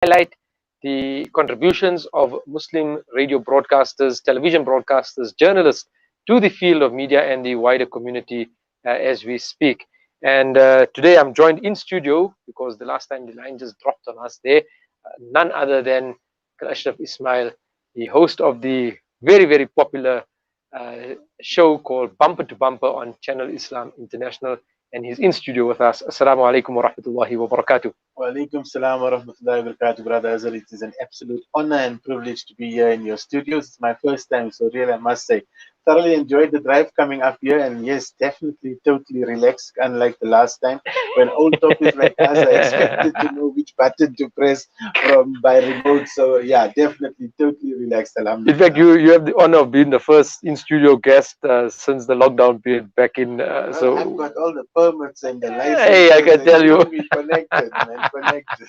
highlight the contributions of Muslim radio broadcasters, television broadcasters, journalists to the field of media and the wider community as we speak. And today I'm joined in studio because the last time the line just dropped on us there. None other than Ashraf Ismail, the host of the very, very popular uh, show called Bumper to Bumper on Channel Islam International. And he's in studio with us. Assalamu alaikum wa rahmatullahi wa barakatuh. Walaikum salam wa rahmatullahi wa barakatuh, brother Azhar. It is an absolute honor and privilege to be here in your studios. It's my first time, so really, I must say, thoroughly enjoyed the drive coming up here. And yes, definitely, totally relaxed, unlike the last time when old topics like us are expected to know which button to press from by remote. So, yeah, definitely, totally relaxed. In fact, Alhamdulillah. you have the honor of being the first in studio guest since the lockdown period back in. Well, I've got all the permits and the Hey, I licenses, can and tell you you. know me connected, man, connected.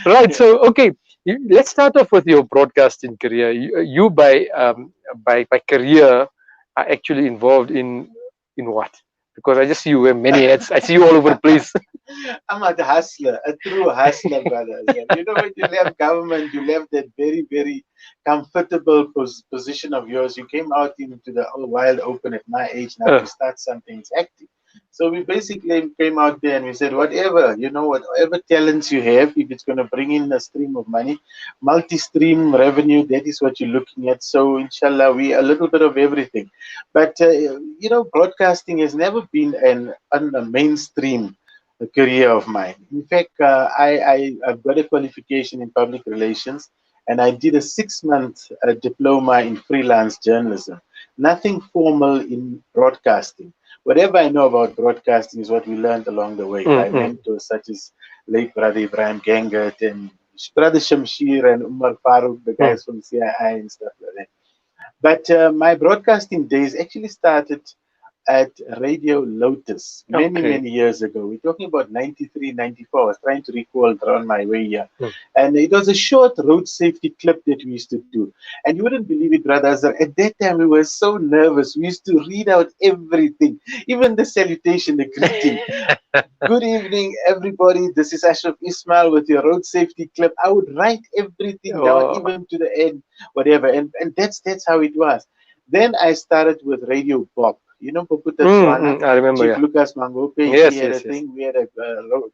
Right. Yeah. So, okay, let's start off with your broadcasting career. You by career are actually involved in what? Because I just see you wear many hats. I see you all over the place. I'm a hustler, a true hustler, brothers. And you know, when you left government, you left that very, very comfortable position of yours. You came out into the wild open at my age now to start something hectic. So we basically came out there and we said, whatever, you know, whatever talents you have, if it's going to bring in a stream of money, multi-stream revenue, that is what you're looking at. So inshallah, we a little bit of everything. But, you know, broadcasting has never been a mainstream career of mine. In fact, I've got a qualification in public relations and I did a 6 month diploma in freelance journalism. Nothing formal in broadcasting. Whatever I know about broadcasting is what we learned along the way by Mm-mm. mentors such as late brother Ibrahim Gangat and brother Shamshir and Umar Farooq, the Mm. guys from CII and stuff like that. But my broadcasting days actually started at Radio Lotus many, Okay. many years ago. We're talking about 93, 94. I was trying to recall on my way here. Mm. And it was a short road safety clip that we used to do. And you wouldn't believe it, brothers. At that time, we were so nervous. We used to read out everything, even the salutation, the greeting. Good evening, everybody. This is Ashraf Ismail with your road safety clip. I would write everything down, Oh. even to the end, whatever. And that's how it was. Then I started with Radio Bob. You know, Poputa Chwana, I remember. Chief Yeah. Lucas Mangope, he Yes. had a Yes. Yes. thing. We had a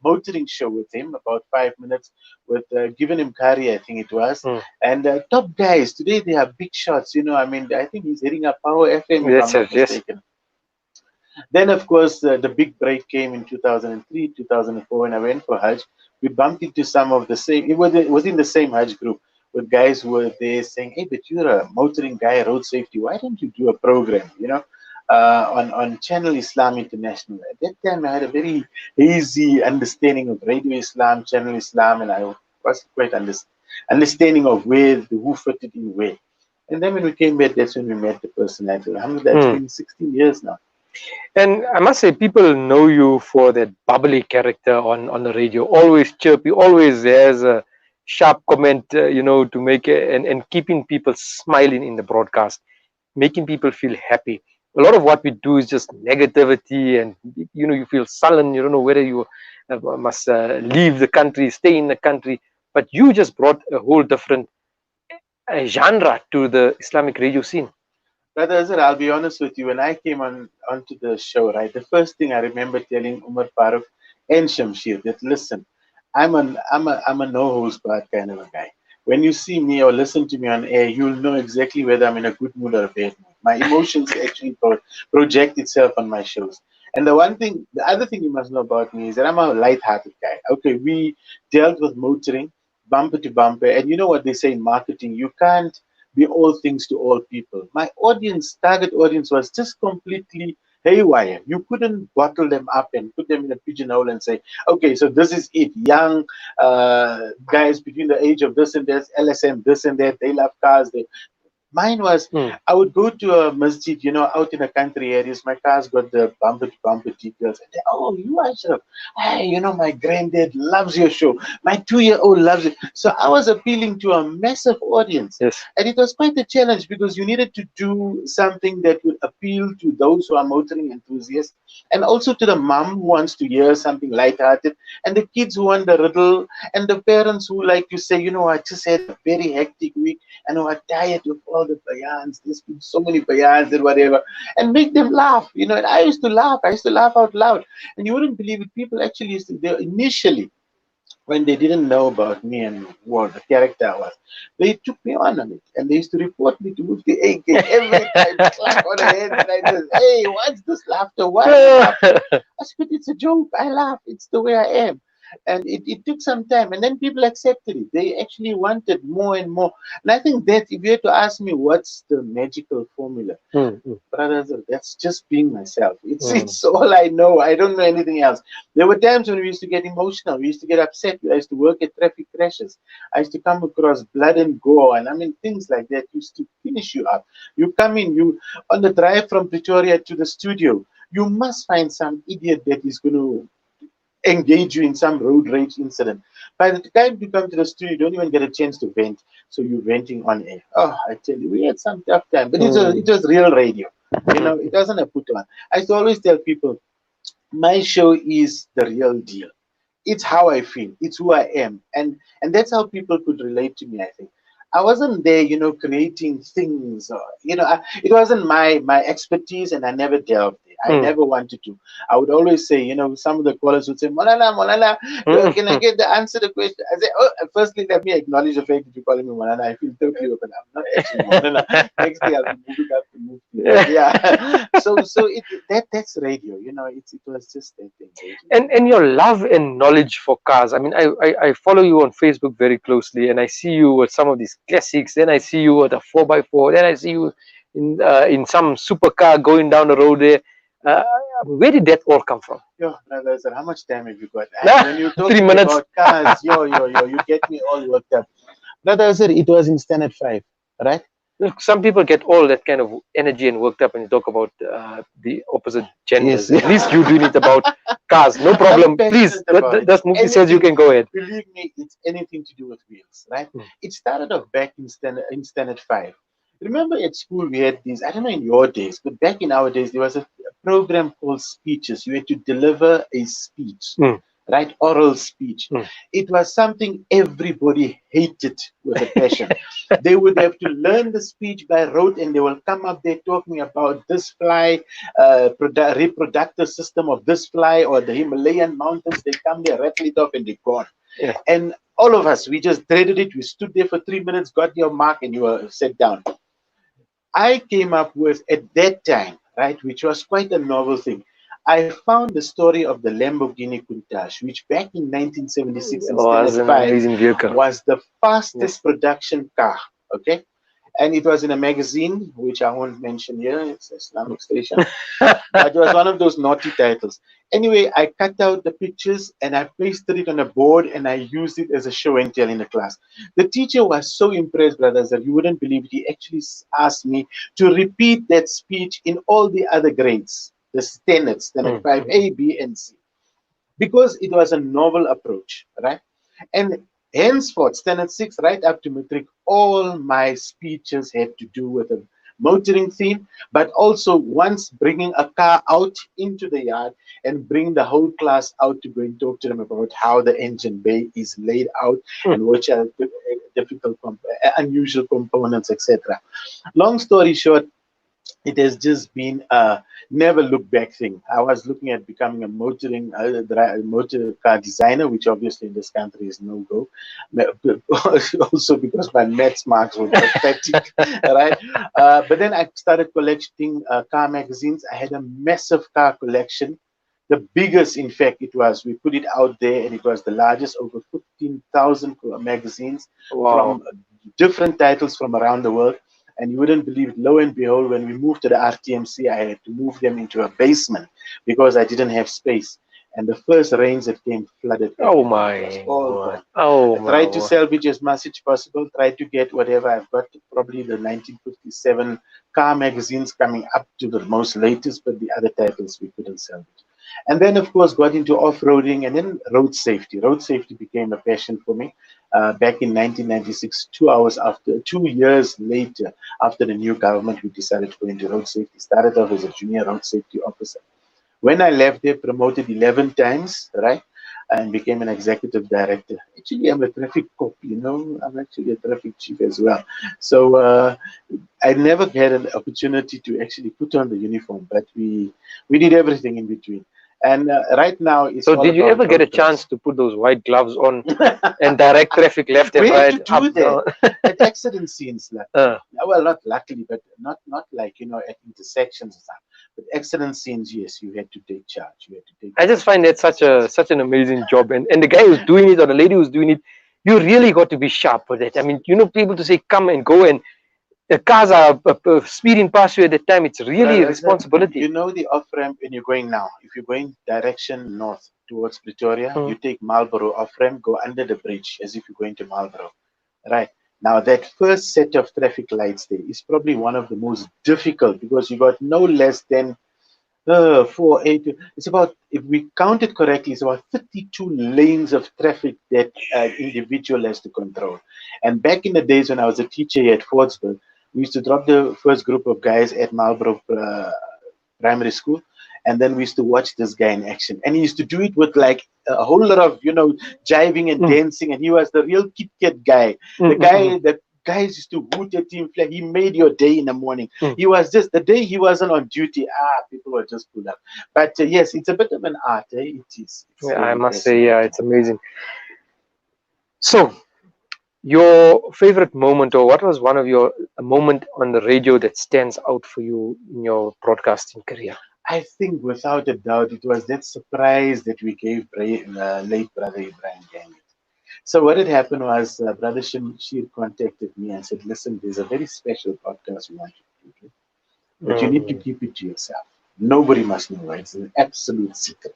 motoring show with him, about 5 minutes, with Given Him Kari, I think it was. Mm. And top guys, today they are big shots. You know, I mean, I think he's heading up Power FM, if Yes. I'm not Yes. Yes. mistaken. Then, of course, the big break came in 2003, 2004 when I went for Hajj. We bumped into some of the same, it was in the same Hajj group with guys who were there saying, hey, but you're a motoring guy, road safety. Why don't you do a program, you know, on Channel Islam International? At that time, I had a very hazy understanding of Radio Islam, Channel Islam, and I wasn't quite understanding of who fitted in where. And then when we came back, that's when we met the personality. Alhamdulillah, it's Mm. been 16 years now. And I must say, people know you for that bubbly character on the radio. Always chirpy, always has a sharp comment, to make it, and keeping people smiling in the broadcast, making people feel happy. A lot of what we do is just negativity, and you feel sullen. You don't know whether you must leave the country, stay in the country. But you just brought a whole different genre to the Islamic radio scene. Brother Azhar, I'll be honest with you. When I came onto the show, right, the first thing I remember telling Umar Farooq and Shamshir that listen, I'm a no holds barred kind of a guy. When you see me or listen to me on air, you'll know exactly whether I'm in a good mood or a bad mood. My emotions actually project itself on my shows. And the other thing you must know about me is that I'm a light-hearted guy. Okay, we dealt with motoring, bumper to bumper, and you know what they say in marketing: you can't be all things to all people. My target audience, was just completely haywire. You couldn't bottle them up and put them in a pigeonhole and say, okay, so this is it. Young guys between the age of this and that, LSM, this and that, they love cars. Mine was, mm. I would go to a masjid, out in the country areas. My car's got the bumper to bumper details. And they, oh, you Ashraf. Hey, my granddad loves your show. My 2-year-old loves it. So I was appealing to a massive audience. Yes. And it was quite a challenge because you needed to do something that would appeal to those who are motoring enthusiasts and also to the mom who wants to hear something lighthearted and the kids who want the riddle and the parents who like to say, I just had a very hectic week and who are tired of all the bayans. There's been so many bayans and whatever, and make them laugh. And I used to laugh. I used to laugh out loud, and you wouldn't believe it. People actually used to. They initially, when they didn't know about me and what the character was, they took me on it, and they used to report me to Mufti AK every time, clap on the head, and I just, hey, what's this laughter? Why are you laughing? I said, it's a joke. I laugh. It's the way I am. And it took some time, and then people accepted it. They actually wanted more and more. And I think that if you had to ask me what's the magical formula, Mm, mm, brothers, that's just being myself. It's mm, it's all I know. I don't know anything else. There were times when we used to get emotional. We used to get upset. I used to work at traffic crashes. I used to come across blood and gore, and I mean things like that used to finish you up. You come in, you on the drive from Pretoria to the studio. You must find some idiot that is going to engage you in some road rage incident. By the time you come to the studio, you don't even get a chance to vent. So you're venting on air. Oh, I tell you, we had some tough time, but it mm, was real radio. mm, It wasn't a put on. I used to always tell people, my show is the real deal. It's how I feel. It's who I am, and that's how people could relate to me. I think I wasn't there, creating things. Or, it wasn't my expertise, and I never delved there. I mm, never wanted to. I would always say, some of the callers would say, "Molana, Molana, mm, can I mm. get the answer to the question?" I say, "Oh, firstly, let me acknowledge the fact that you're calling me Molana. I feel totally open. I'm not actually Molana. Next thing I'll be moving up to Mufti." But yeah, so that's radio. It was just that thing, radio. And your love and knowledge for cars. I mean, I follow you on Facebook very closely, and I see you with some of these classics. Then I see you with a 4x4. Then I see you in some supercar going down the road there. Uh, where did that all come from? Yo, brother, sir, how much time have you got? And when you talk Three to me minutes. about cars, yo, you get me all worked up. Brother, sir, it was in Standard 5, right? Look, some people get all that kind of energy and worked up when you talk about the opposite Yes. genders. At least you doing it about cars. No I'm problem. Please, passionate about it. that's Mufti says you Anything, can go ahead. believe me, it's anything to do with wheels, right? Mm. It started off back in Standard 5. Remember at school we had these, I don't know in your days, but back in our days, there was a program called speeches. You had to deliver a speech, Mm, right? Oral speech. mm. It was something everybody hated with a passion. They would have to learn the speech by rote and they will come up there talking about this fly, reproductive system of this fly or the Himalayan mountains. They come there, rattle it off, and they're gone. Yeah. And all of us, we just dreaded it. We stood there for 3 minutes, got your mark, and you were set down. I came up with at that time, right, which was quite a novel thing. I found the story of the Lamborghini Countach, which back in 1976 in Was Standard an 5 amazing vehicle. was the Yes. fastest production car. Okay, and it was in a magazine which I won't mention here. It's an Islamic station, but it was one of those naughty titles. Anyway, I cut out the pictures and I pasted it on a board and I used it as a show and tell in the class. The teacher was so impressed, brothers, that you wouldn't believe it. He actually asked me to repeat that speech in all the other grades, the standards, standard Mm, 5, mm, A, B, and C, because it was a novel approach, right? And henceforth, standard 6 right up to matric, all my speeches had to do with a motoring theme, but also once bringing a car out into the yard and bring the whole class out to go and talk to them about how the engine bay is laid out mm. and which are the difficult, unusual components, etc. Long story short, it has just been a never look back thing. I was looking at becoming a motor car designer, which obviously in this country is no go. Also because my maths marks were pathetic, right? But then I started collecting car magazines. I had a massive car collection. The biggest, in fact, it was. We put it out there, and it was the largest, over 15,000 magazines Wow. from different titles from around the world. And you wouldn't believe it, lo and behold, when we moved to the RTMC, I had to move them into a basement because I didn't have space. And the first rains that came flooded Oh everything. It was my all word. gone. Oh Try to wow. salvage as much as possible. Try to get whatever I've got. Probably the 1957 car magazines coming up to the most latest, but the other titles we couldn't salvage. And then, of course, got into off-roading and then road safety. Road safety became a passion for me. Back in 1996, 2 hours after, 2 years later, after the new government, we decided to go into road safety. Started off as a junior road safety officer. When I left there, promoted 11 times, right? And became an executive director. Actually, I'm a traffic cop, I'm actually a traffic chief as well. So I never had an opportunity to actually put on the uniform, but we did everything in between. And right now, it's So all did you about ever get a road chance traffic. to put those white gloves on and direct traffic left and We had to right, do up, that down? at accident scenes, luckily. Uh, Well, not luckily, but not like at intersections and stuff. But accident scenes, yes, you had to take charge. You had to take I just charge of find that those scenes. such an amazing job, and the guy who's doing it or the lady who's doing it, you really got to be sharp with it. I mean, people to say come and go, and the cars are speeding past you at the time. It's really a Brother, you responsibility. know the off ramp when you're going now. If you're going direction north towards Pretoria, Mm. you take Marlborough off ramp, go under the bridge as if you're going to Marlborough. Right. Now, that first set of traffic lights there is probably one of the most difficult because you got no less than 4, 8. It's about, if we count it correctly, it's about 32 lanes of traffic that individual has to control. And back in the days when I was a teacher here at Fordsburg, we used to drop the first group of guys at Marlborough Primary School. And then we used to watch this guy in action. And he used to do it with like a whole lot of, jiving and Mm. dancing. And he was the real Kit Kat guy. Mm, The mm, mm, guy that guys used to hoot at him. Like he made your day in the morning. mm. He was just, the day he wasn't on duty, people were just pulled up. But yes, it's a bit of an art. It is. It's Yeah, I really must say, yeah, fascinating. it's amazing. So, your favorite moment, or what was one of your a moment on the radio that stands out for you in your broadcasting career? I think without a doubt, it was that surprise that we gave late brother Ibrahim Gang. So what had happened was Brother Shir contacted me and said, listen, there's a very special podcast we want you to do, but you need to Mm. keep it to yourself. Nobody must know, right? It's an absolute secret.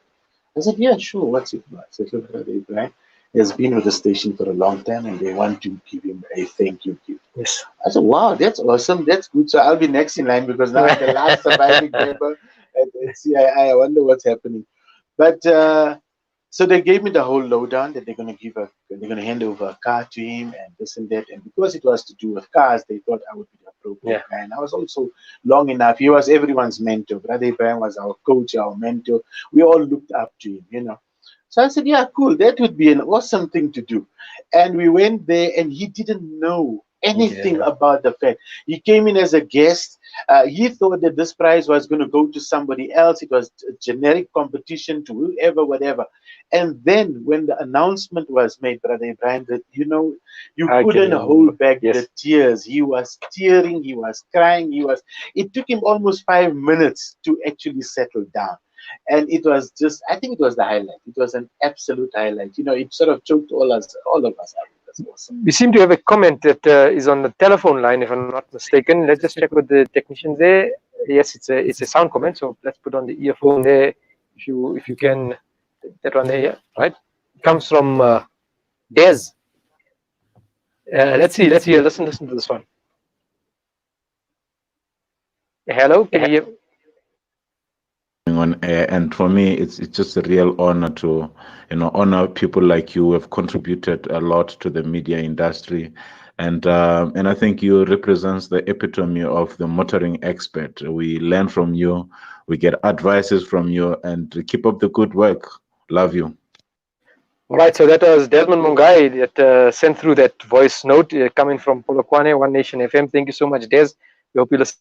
I said, yeah, sure. What's it about? I said, look, Brother Ibrahim has been with the station for a long time and they want to give him a thank you gift. Yes. I said, wow, that's awesome. That's good. So I'll be next in line because now I'm the last surviving member at CII. I wonder what's happening. But so they gave me the whole lowdown that they're gonna hand over a car to him and this and that. And because it was to do with cars, they thought I would be the appropriate Yeah. guy. And I was also long enough. He was everyone's mentor. Brother Ibrahim was our coach, our mentor. We all looked up to him. So I said, yeah, cool. That would be an awesome thing to do. And we went there, and he didn't know anything Yeah. about the fact. He came in as a guest. He thought that this prize was going to go to somebody else. It was a generic competition to whoever, whatever. And then when the announcement was made, Brother Ibrahim, that you I can couldn't remember. hold back the Yes. tears. He was tearing. He was crying. It took him almost 5 minutes to actually settle down. And it was just, I think it was the highlight. It was an absolute highlight. It sort of choked all of us up. It was awesome. We seem to have a comment that is on the telephone line, if I'm not mistaken. Let's just check with the technician there. Yes, it's a sound comment, so let's put on the earphone there. If you can, that one there, yeah, right? It comes from Des. Let's see. Listen to this one. Hello, can you hear? On air, and for me it's just a real honor to honor people like you who have contributed a lot to the media industry, and I think you represents the epitome of the motoring expert. We learn from you, we get advices from you, and keep up the good work. Love you. All right, so that was Desmond Mungai that sent through that voice note coming from Polokwane, One Nation FM. Thank you so much, Des. We hope you listen.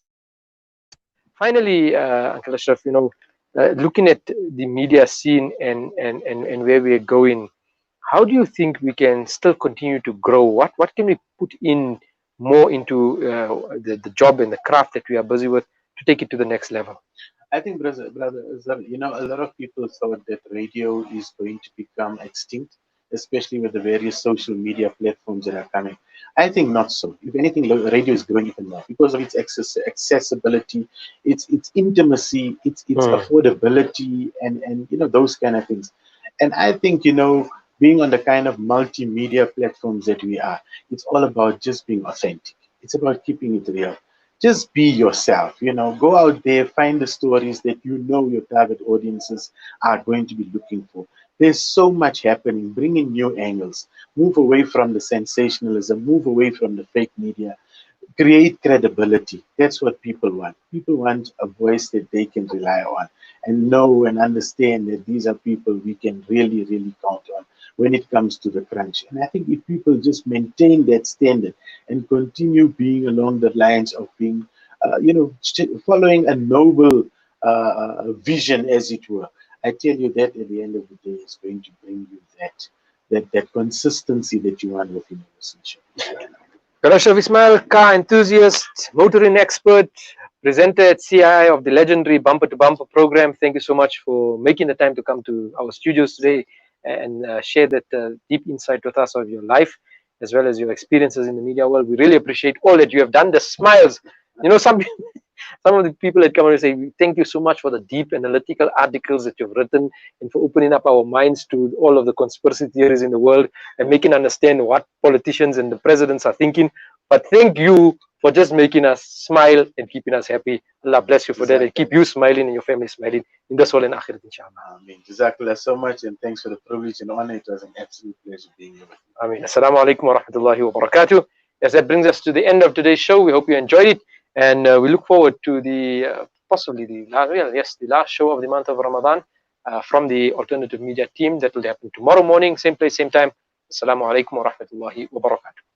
Finally, Uncle Ashraf, looking at the media scene and where we're going, how do you think we can still continue to grow? What can we put in more into the job and the craft that we are busy with to take it to the next level? I think, brother, Azhar, a lot of people thought that radio is going to become extinct, especially with the various social media platforms that are coming. I think not so. If anything, radio is growing even more because of its accessibility, its intimacy, its Mm. affordability, and those kind of things. And I think being on the kind of multimedia platforms that we are, it's all about just being authentic. It's about keeping it real. Just be yourself, go out there, find the stories that you know your target audiences are going to be looking for. There's so much happening. Bring in new angles. Move away from the sensationalism. Move away from the fake media. Create credibility. That's what people want. People want a voice that they can rely on and know and understand that these are people we can really, really count on when it comes to the crunch. And I think if people just maintain that standard and continue being along the lines of being, following a noble vision, as it were, I tell you that at the end of the day, is going to bring you that consistency that you want within your relationship. Ashraf Ismail, car enthusiast, motoring expert, presenter at CI of the legendary Bumper to Bumper program. Thank you so much for making the time to come to our studios today and share that deep insight with us of your life as well as your experiences in the media world. We really appreciate all that you have done. The smiles, some of the people that come and say, thank you so much for the deep analytical articles that you've written and for opening up our minds to all of the conspiracy theories in the world and making understand what politicians and the presidents are thinking. But thank you for just making us smile and keeping us happy. Allah bless you for that and keep you smiling and your family smiling in this world and akhirat, inshallah. Ameen. Jazakallah so much, and thanks for the privilege and honor. It was an absolute pleasure being here with you. Ameen. Assalamu alaikum wa rahmatullahi wa barakatuh. As that brings us to the end of today's show, we hope you enjoyed it. And we look forward to the possibly the last show of the month of Ramadan from the alternative media team. That will happen tomorrow morning, same place, same time. Assalamu alaikum wa rahmatullahi wa barakatuh.